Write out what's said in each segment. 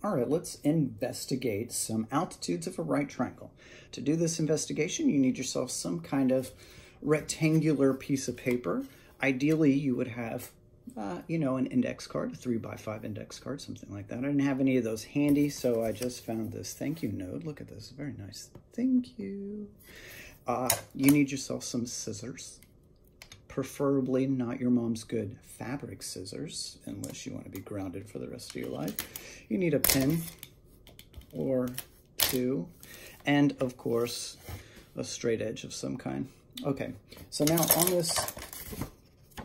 All right, let's investigate some altitudes of a right triangle. To do this investigation, you need yourself some kind of rectangular piece of paper. Ideally, you would have, an index card, a 3x5 index card, something like that. I didn't have any of those handy, so I just found this thank you note. Look at this, very nice. Thank you. You need yourself some scissors. Preferably not your mom's good fabric scissors, unless you want to be grounded for the rest of your life. You need a pen or two, and of course, a straight edge of some kind. Okay, so now on this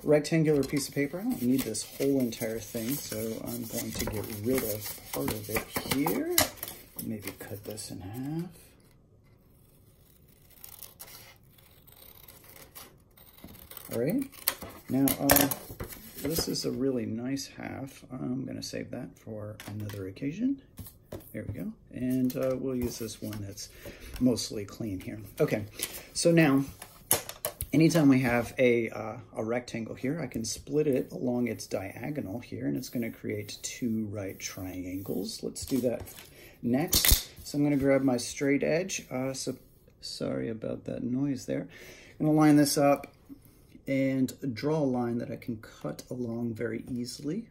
rectangular piece of paper, I don't need this whole entire thing, so I'm going to get rid of part of it here. Maybe cut this in half. All right, now this is a really nice half. I'm gonna save that for another occasion. There we go. And we'll use this one that's mostly clean here. Okay, so now, anytime we have a rectangle here, I can split it along its diagonal here, and it's gonna create two right triangles. Let's do that next. So I'm gonna grab my straight edge. Sorry about that noise there. I'm gonna line this up and draw a line that I can cut along very easily.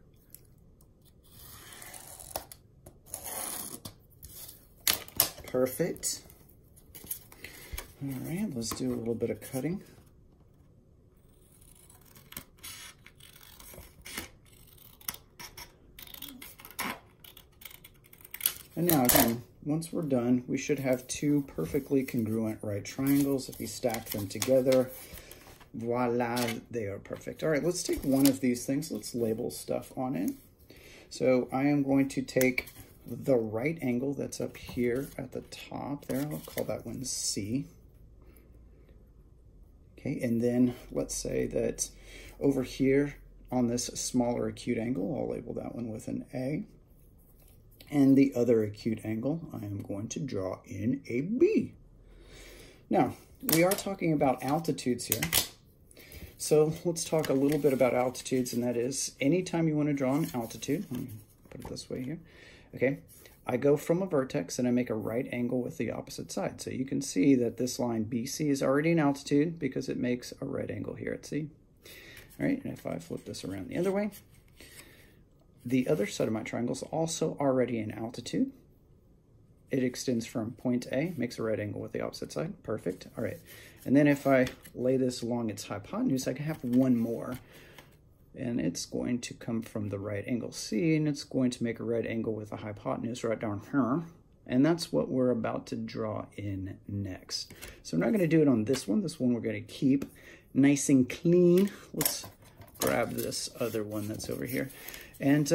Perfect. All right, let's do a little bit of cutting. And now again, once we're done, we should have two perfectly congruent right triangles. If we stack them together, voila, they are perfect. All right, let's take one of these things. Let's label stuff on it. So I am going to take the right angle that's up here at the top there. I'll call that one C. Okay, and then let's say that over here on this smaller acute angle, I'll label that one with an A. And the other acute angle, I am going to draw in a B. Now, we are talking about altitudes here. So let's talk a little bit about altitudes, and that is anytime you want to draw an altitude, let me put it this way here, okay, I go from a vertex and I make a right angle with the opposite side. So you can see that this line BC is already an altitude because it makes a right angle here at C. All right, and if I flip this around the other way, the other side of my triangle is also already an altitude. It extends from point A, makes a right angle with the opposite side. Perfect. All right. And then if I lay this along its hypotenuse, I can have one more. And it's going to come from the right angle C, and it's going to make a right angle with a hypotenuse right down here. And that's what we're about to draw in next. So we're not going to do it on this one. This one we're going to keep nice and clean. Let's grab this other one that's over here. And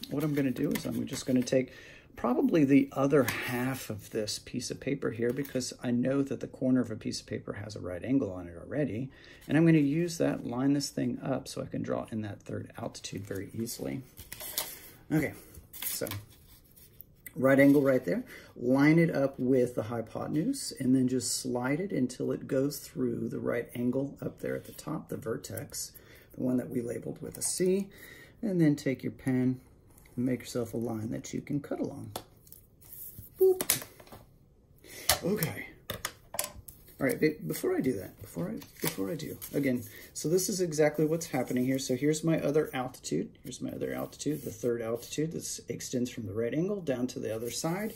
what I'm going to do is I'm just going to take probably the other half of this piece of paper here, because I know that the corner of a piece of paper has a right angle on it already. And I'm going to use that, line this thing up so I can draw in that third altitude very easily. Okay, so right angle right there. Line it up with the hypotenuse and then just slide it until it goes through the right angle up there at the top, the vertex, the one that we labeled with a C. And then take your pen, make yourself a line that you can cut along. Boop. Okay. All right, before I do that, before I do, again, so this is exactly what's happening here. So here's my other altitude. Here's my other altitude, the third altitude that extends from the right angle down to the other side.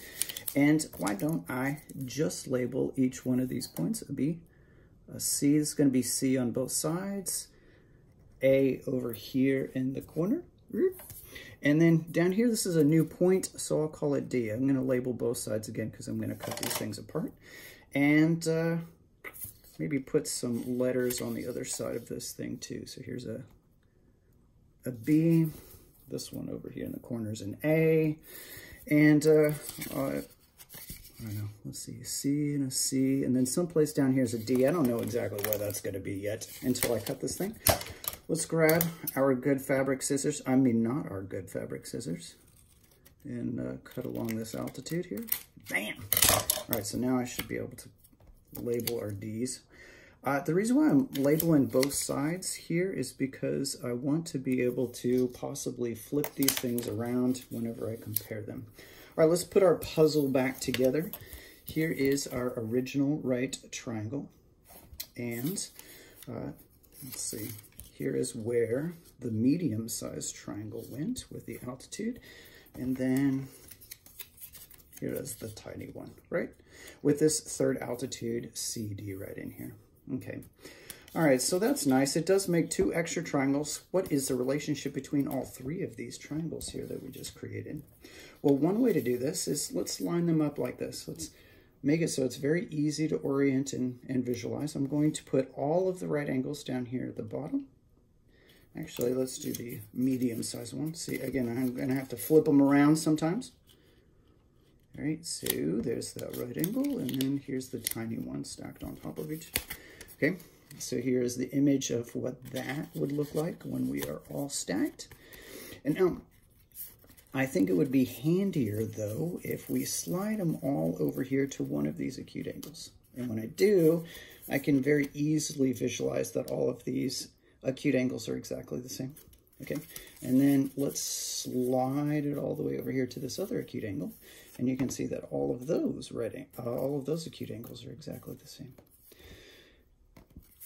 And why don't I just label each one of these points a B, a C. This is going to be C on both sides, A over here in the corner. And then down here, this is a new point, so I'll call it D. I'm going to label both sides again because I'm going to cut these things apart. And maybe put some letters on the other side of this thing too. So here's a B. This one over here in the corner is an A. And I don't know, let's see, a C and a C. And then someplace down here is a D. I don't know exactly where that's going to be yet until I cut this thing. Let's grab our good fabric scissors. I mean, not our good fabric scissors. And cut along this altitude here. Bam! All right, so now I should be able to label our Ds. The reason why I'm labeling both sides here is because I want to be able to possibly flip these things around whenever I compare them. All right, let's put our puzzle back together. Here is our original right triangle. And let's see, here is where the medium-sized triangle went with the altitude. And then here is the tiny one, right? With this third altitude CD right in here. Okay. All right, so that's nice. It does make 2 extra triangles. What is the relationship between all 3 of these triangles here that we just created? Well, one way to do this is let's line them up like this. Let's make it so it's very easy to orient and visualize. I'm going to put all of the right angles down here at the bottom. Actually, let's do the medium-sized one. See, again, I'm going to have to flip them around sometimes. All right, so there's that right angle, and then here's the tiny one stacked on top of each. Okay, so here's the image of what that would look like when we are all stacked. And now, I think it would be handier, though, if we slide them all over here to one of these acute angles. And when I do, I can very easily visualize that all of these acute angles are exactly the same. Okay, and then let's slide it all the way over here to this other acute angle, and you can see that all of those acute angles are exactly the same.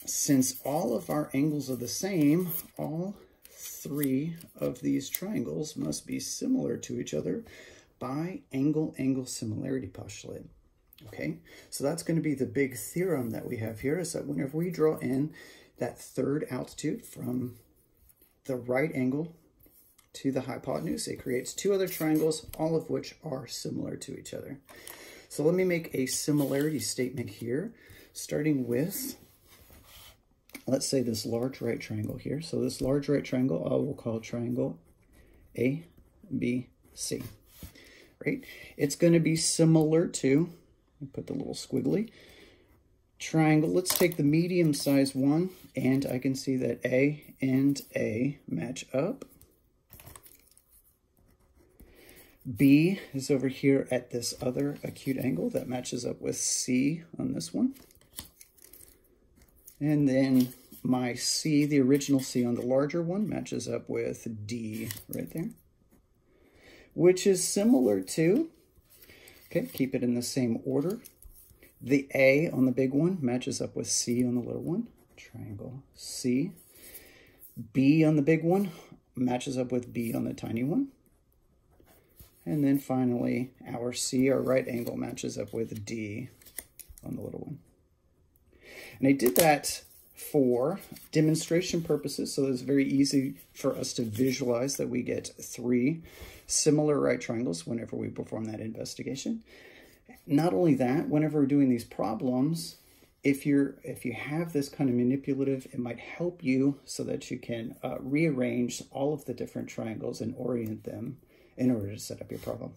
Since all of our angles are the same, all 3 of these triangles must be similar to each other by angle-angle similarity postulate. Okay, so that's going to be the big theorem that we have here, is that whenever we draw in that third altitude from the right angle to the hypotenuse, it creates 2 other triangles, all of which are similar to each other. So let me make a similarity statement here, starting with, let's say, this large right triangle here. So this large right triangle, I will call triangle ABC, right? It's going to be similar to, put the little squiggly, triangle. Let's take the medium-sized one, and I can see that A and A match up. B is over here at this other acute angle that matches up with C on this one. And then my C, the original C on the larger one, matches up with D right there, which is similar to, okay, keep it in the same order. The A on the big one matches up with C on the little one, triangle C. B on the big one matches up with B on the tiny one. And then finally, our C, our right angle, matches up with D on the little one. And I did that for demonstration purposes, so it's very easy for us to visualize that we get 3 similar right triangles whenever we perform that investigation. Not only that, whenever we're doing these problems, if you have this kind of manipulative, it might help you so that you can rearrange all of the different triangles and orient them in order to set up your problem.